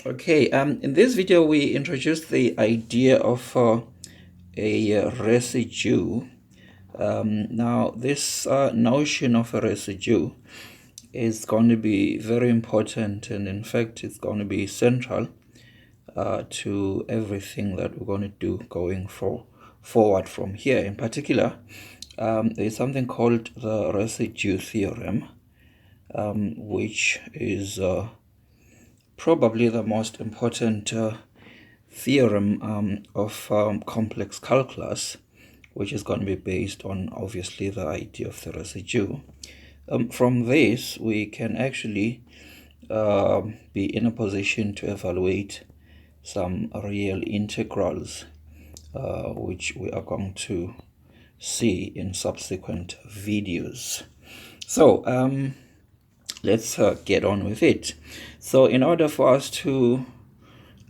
Okay, in this video we introduced the idea of a residue. Now this notion of a residue is going to be very important, and in fact it's going to be central to everything that we're going to do going forward from here. In particular, there's something called the residue theorem, which is probably the most important theorem of complex calculus, which is going to be based on obviously the idea of the residue. From this, we can actually be in a position to evaluate some real integrals, which we are going to see in subsequent videos. So let's get on with it. So in order for us to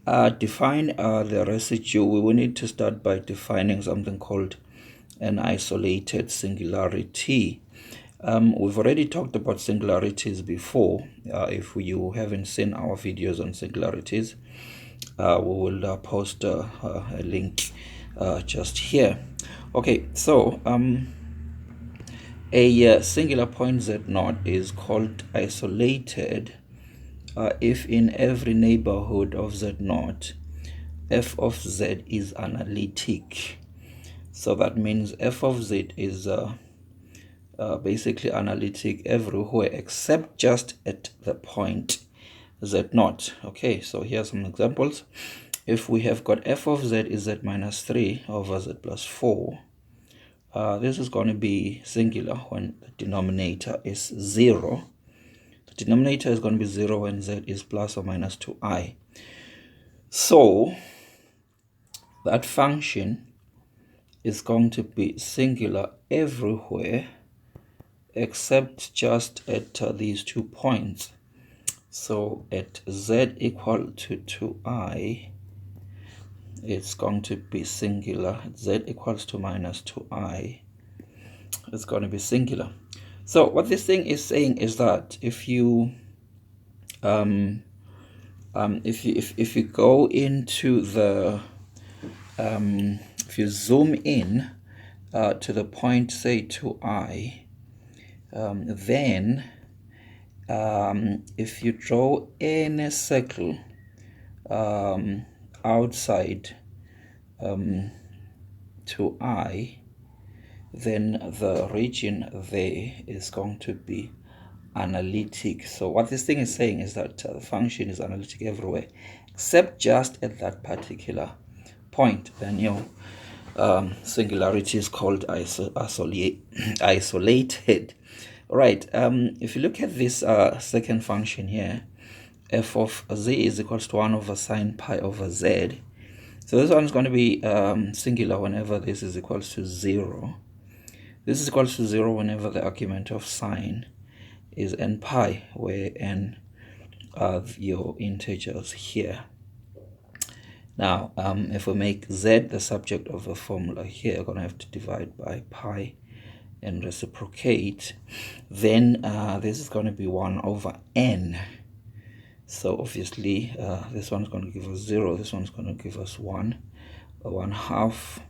define the residue, we will need to start by defining something called an isolated singularity. We've already talked about singularities before. If you haven't seen our videos on singularities, we will post a link just here. Okay, so a singular point z0 is called isolated if in every neighborhood of z0 f of z is analytic. So that means f of z is basically analytic everywhere except just at the point z0. Okay, so here are some examples. If we have got f of z is z minus 3 over z plus 4, this is going to be singular when the denominator is 0. The denominator is going to be 0 when z is plus or minus 2i. So that function is going to be singular everywhere except just at these 2 points. So at z equal to 2i, it's going to be singular. At z equals to minus 2i, it's going to be singular. So what this thing is saying is that if you if you go into the if you zoom in to the point, say 2i, then if you draw any circle outside 2i, then the region there is going to be analytic. So what this thing is saying is that the function is analytic everywhere except just at that particular point. Then your singularity is called isolated. Right. If you look at this second function here, f of z is equals to 1 over sine pi over z. So this one is going to be singular whenever this is equals to 0. This is equals to 0 whenever the argument of sine is n pi, where n are your integers here. Now, if we make z the subject of the formula here, we're going to have to divide by pi and reciprocate. Then this is going to be 1 over n. So obviously this one is going to give us 0, this one is going to give us 1, 1/2,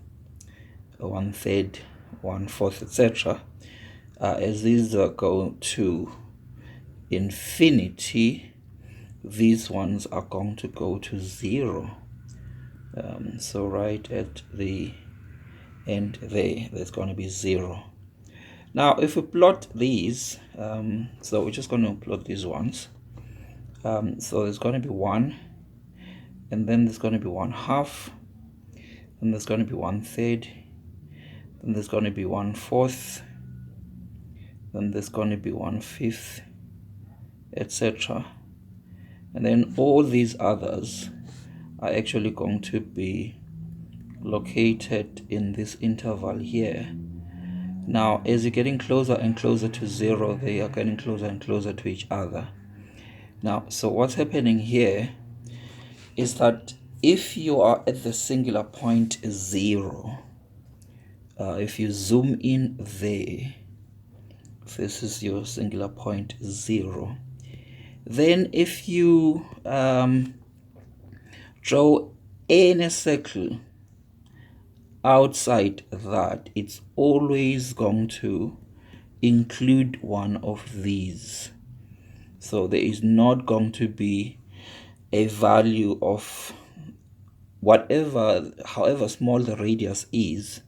1/3, 1/4, etc. As these go to infinity, these ones are going to go to 0. So right at the end there, there's going to be 0. Now if we plot these, so we're just going to plot these ones. So there's going to be 1, and then there's going to be 1/2, and there's going to be 1/3, then there's going to be 1/4, then there's going to be 1/5, etc. And then all these others are actually going to be located in this interval here. Now as you're getting closer and closer to 0, they are getting closer and closer to each other. Now, so what's happening here is that if you are at the singular point 0, if you zoom in there, this is your singular point 0, then if you draw any circle outside that, it's always going to include one of these. So there is not going to be a value of whatever, however small the radius is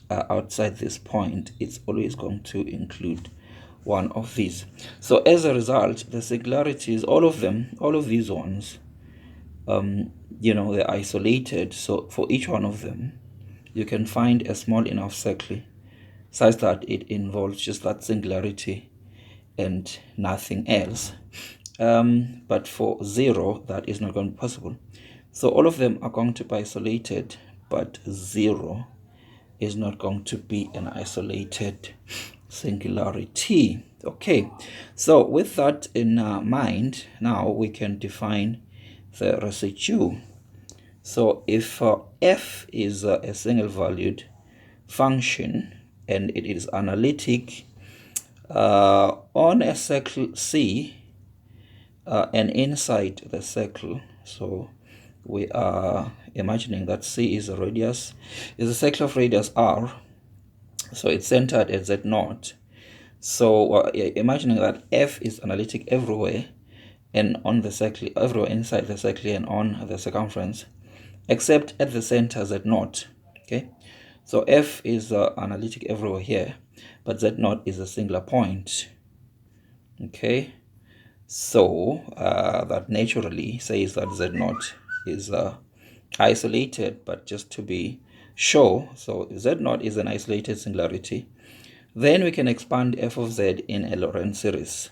outside this point, it's always going to include one of these. So as a result, the singularities, all of them, all of these ones, you know, they're isolated. So for each one of them, you can find a small enough circle such that it involves just that singularity and nothing else. But for 0, that is not going to be possible. So all of them are going to be isolated, but 0 is not going to be an isolated singularity. Okay, so with that in mind, now we can define the residue. So if f is a single valued function and it is analytic on a circle C and inside the circle, so we are imagining that C is a radius, is a circle of radius r, so it's centered at z0. So imagining that f is analytic everywhere and on the circle, everywhere inside the circle and on the circumference, except at the center z0. Okay, so f is analytic everywhere here, but z0 is a singular point. Okay, so that naturally says that z0 is isolated, but just to be sure, so z0 is an isolated singularity, then we can expand f of z in a Lorentz series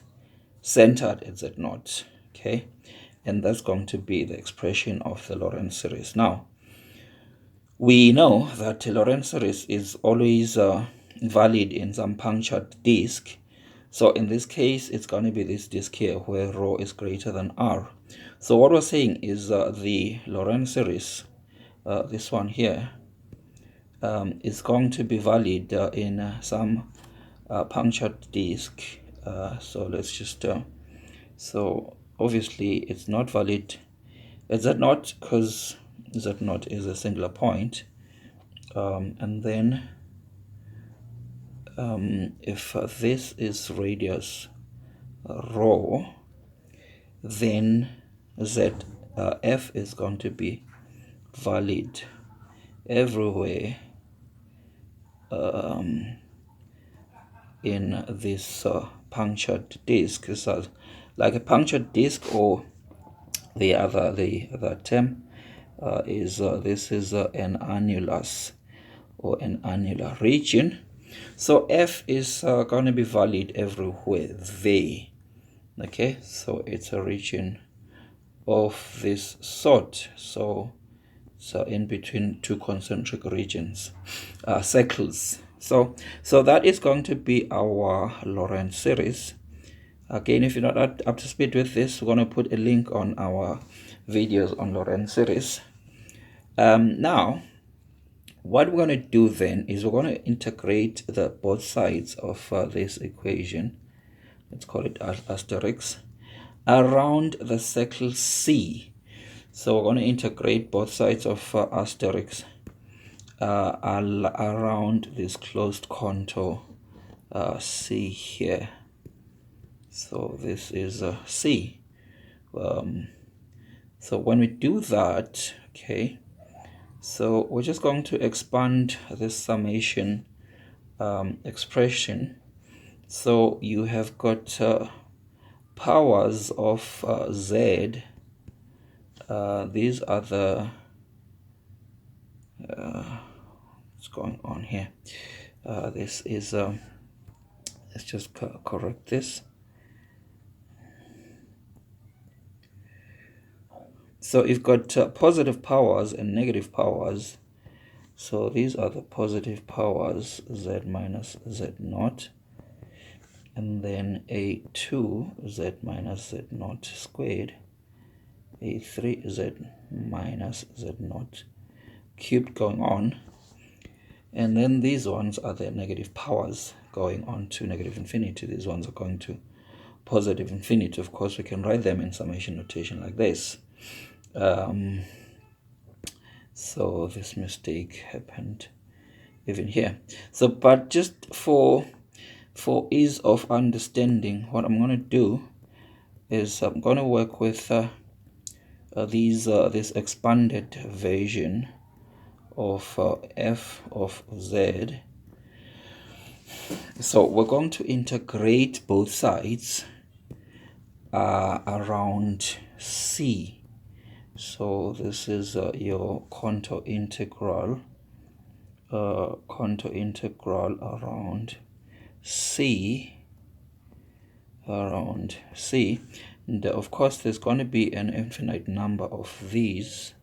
centered at z0. Okay, and that's going to be the expression of the Lorentz series. Now we know that a Lorentz series is always valid in some punctured disk. So in this case, it's going to be this disk here where rho is greater than r. So what we're saying is the Lorentz series, this one here, is going to be valid in some punctured disk. So let's just, so obviously it's not valid at z0 because z0 is a singular point. And then if this is radius rho, then f is going to be valid everywhere in this punctured disk. So like a punctured disk, or the other term is this is an annulus or an annular region. So f is going to be valid everywhere there. Okay, so it's a region of this sort. So in between two concentric regions, circles. So that is going to be our Lorentz series. Again, if you're not up to speed with this, we're going to put a link on our videos on Lorentz series. Now, what we're going to do then is we're going to integrate the both sides of this equation, let's call it asterisk, around the circle C. So we're going to integrate both sides of asterisk around this closed contour C here. So this is C. So when we do that, okay, so we're just going to expand this summation expression. So you have got powers of z. These are the what's going on here. This is let's just correct this. So you've got positive powers and negative powers. So these are the positive powers, z minus z0, and then a2 z minus z0 squared, a3 z minus z0 cubed going on, and then these ones are the negative powers going on to negative infinity. These ones are going to positive infinity. Of course, we can write them in summation notation like this. So this mistake happened even here. So but just for ease of understanding, what I'm going to do is I'm going to work with this expanded version of f of z. So we're going to integrate both sides around c. So this is your contour integral around c, and of course there's going to be an infinite number of these.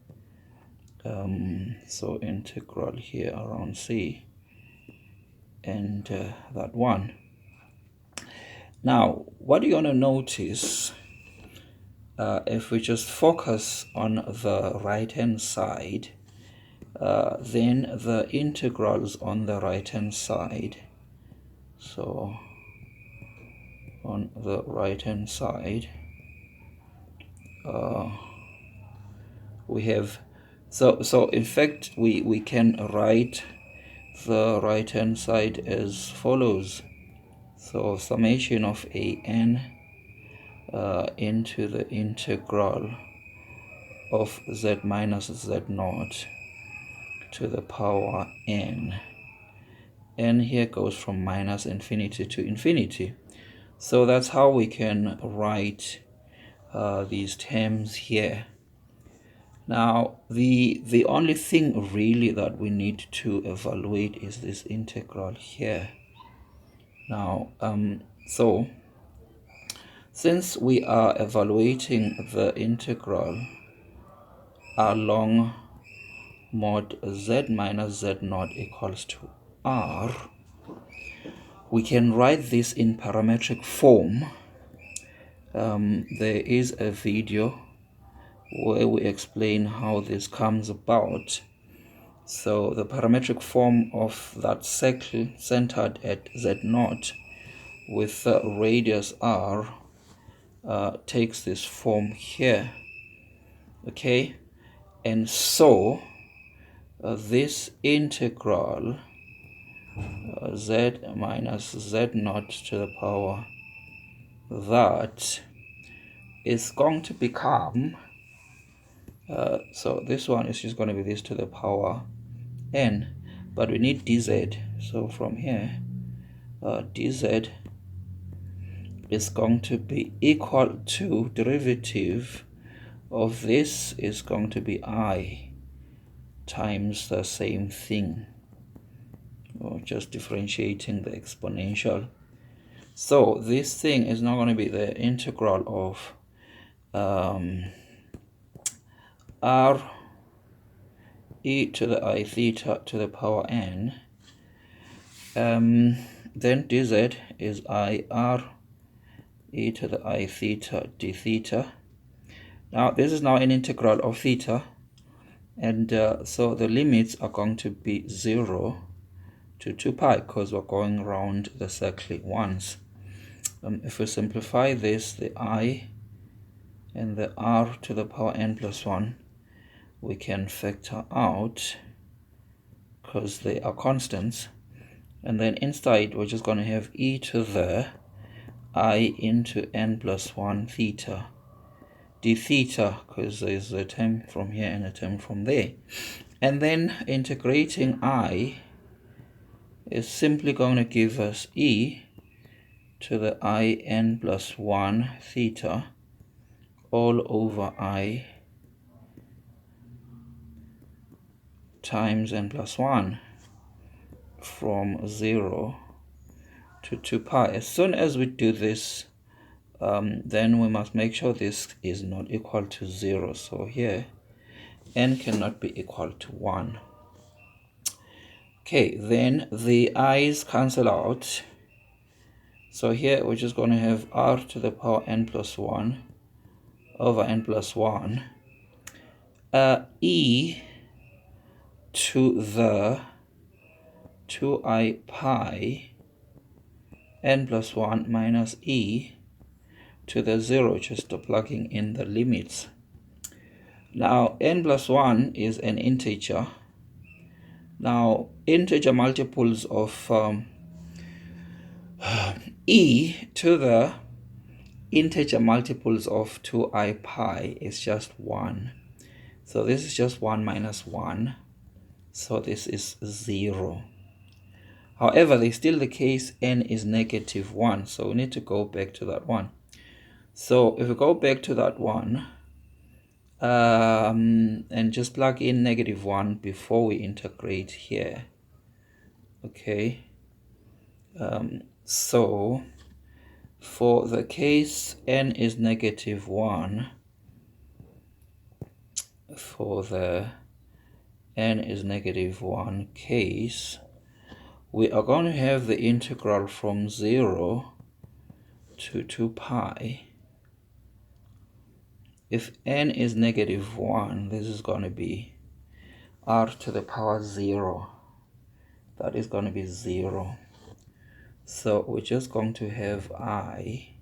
So integral here around c, and that one. Now what you're going to notice, if we just focus on the right hand side, then the integrals on the right hand side, so on the right hand side we have, so in fact we can write the right hand side as follows. So summation of an into the integral of z minus z naught to the power n. N here goes from minus infinity to infinity. So that's how we can write these terms here. Now the only thing really that we need to evaluate is this integral here. Now so since we are evaluating the integral along mod z minus z naught equals to r, we can write this in parametric form. There is a video where we explain how this comes about. So the parametric form of that circle centered at z naught with radius r takes this form here. Okay, and so this integral z minus z naught to the power that is going to become, so this one is just going to be this to the power n, but we need dz. So from here dz is going to be equal to derivative of this is going to be I times the same thing, or just differentiating the exponential. So this thing is now going to be the integral of r e to the I theta to the power n. Then dz is I r e to the I theta d theta. Now this is now an integral of theta, and so the limits are going to be 0 to 2 pi because we're going around the circle once. If we simplify this, the I and the r to the power n plus 1 we can factor out because they are constants, and then inside we're just going to have e to the I into n plus 1 theta d theta, because there's a term from here and a term from there, and then integrating I is simply going to give us e to the I n plus 1 theta all over I times n plus 1 from 0 to 2 pi. As soon as we do this, then we must make sure this is not equal to 0. So here n cannot be equal to 1. Okay, then the i's cancel out. So here we're just going to have r to the power n plus 1 over n plus 1 e to the 2i pi n plus 1 minus e to the 0, just plugging in the limits. Now n plus 1 is an integer. Now integer multiples of e to the integer multiples of 2i pi is just 1. So this is just 1 minus 1. So this is 0. However, there's still the case n is negative 1. So we need to go back to that one. So if we go back to that one, and just plug in negative 1 before we integrate here. Okay. So for the case n is negative 1, for the n is negative 1 case, we are going to have the integral from 0 to 2 pi. If n is negative 1, this is going to be r to the power 0. That is going to be 0. So we're just going to have I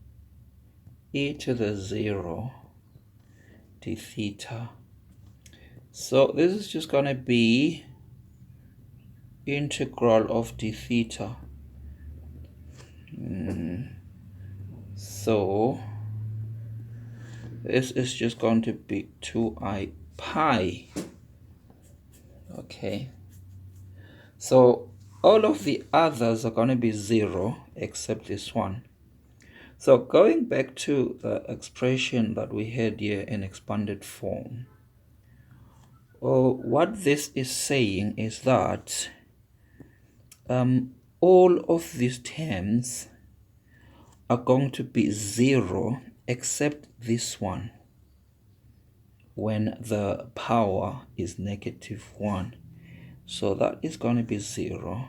e to the 0 d theta. So this is just going to be integral of d theta. So this is just going to be 2i pi. Okay. So all of the others are going to be 0 except this one. So going back to the expression that we had here in expanded form, what this is saying is that all of these terms are going to be 0 except this one when the power is negative 1. So that is going to be 0.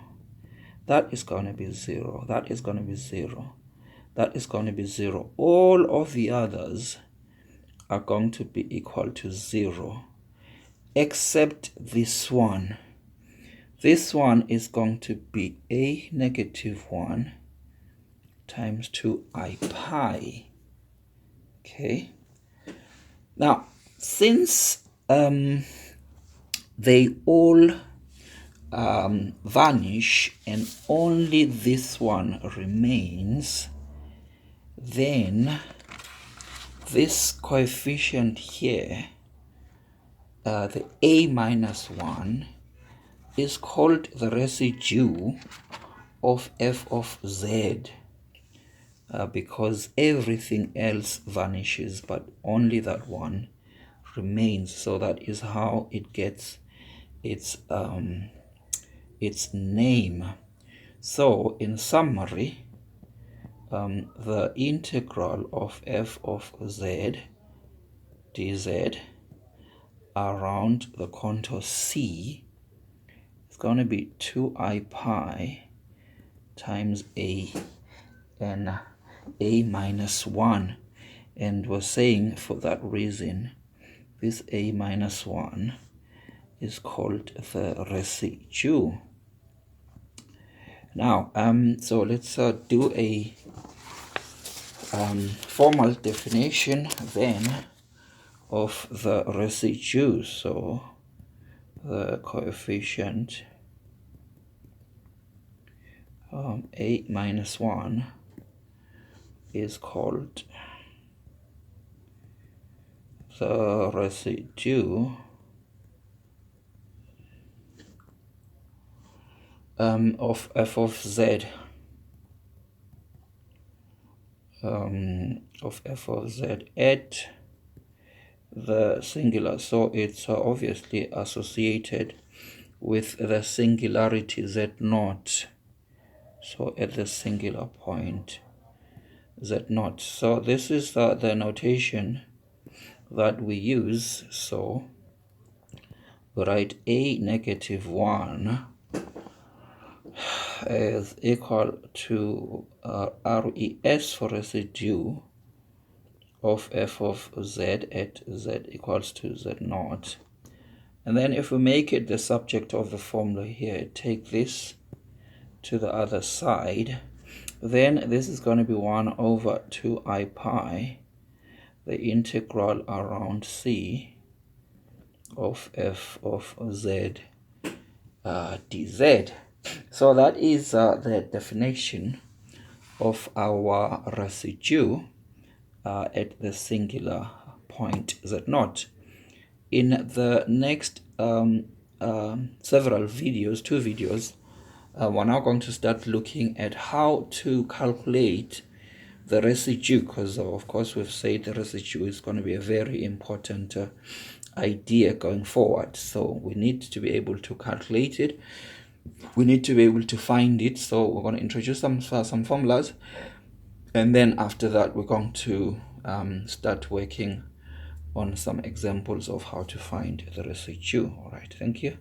That is going to be 0. That is going to be 0. That is going to be 0. All of the others are going to be equal to 0 except this one. This one is going to be a negative 1 times 2i pi. Okay. Now, since they all vanish and only this one remains, then this coefficient here, the a minus 1, is called the residue of f of z, because everything else vanishes but only that one remains. So that is how it gets its name. So in summary, the integral of f of z dz around the contour C is going to be 2i pi times a and a minus 1. And we're saying for that reason, this a minus 1 is called the residue. Now, so let's do a formal definition then of the residue. So the coefficient a minus 1 is called the residue of f of z, of f of z at the singular. So it's obviously associated with the singularity z0. So at the singular point z0. So this is the notation that we use. So we write a negative 1 is equal to res for residue of f of z at z equals to z0. And then if we make it the subject of the formula here, take this to the other side, then this is going to be 1 over 2i pi, the integral around C of f of z dz. So that is the definition of our residue at the singular point z0. In the next several videos, 2 videos, we're now going to start looking at how to calculate the residue, because of course we've said the residue is going to be a very important idea going forward. So we need to be able to calculate it. We need to be able to find it. So we're going to introduce some formulas, and then after that we're going to start working on some examples of how to find the residue. All right, thank you.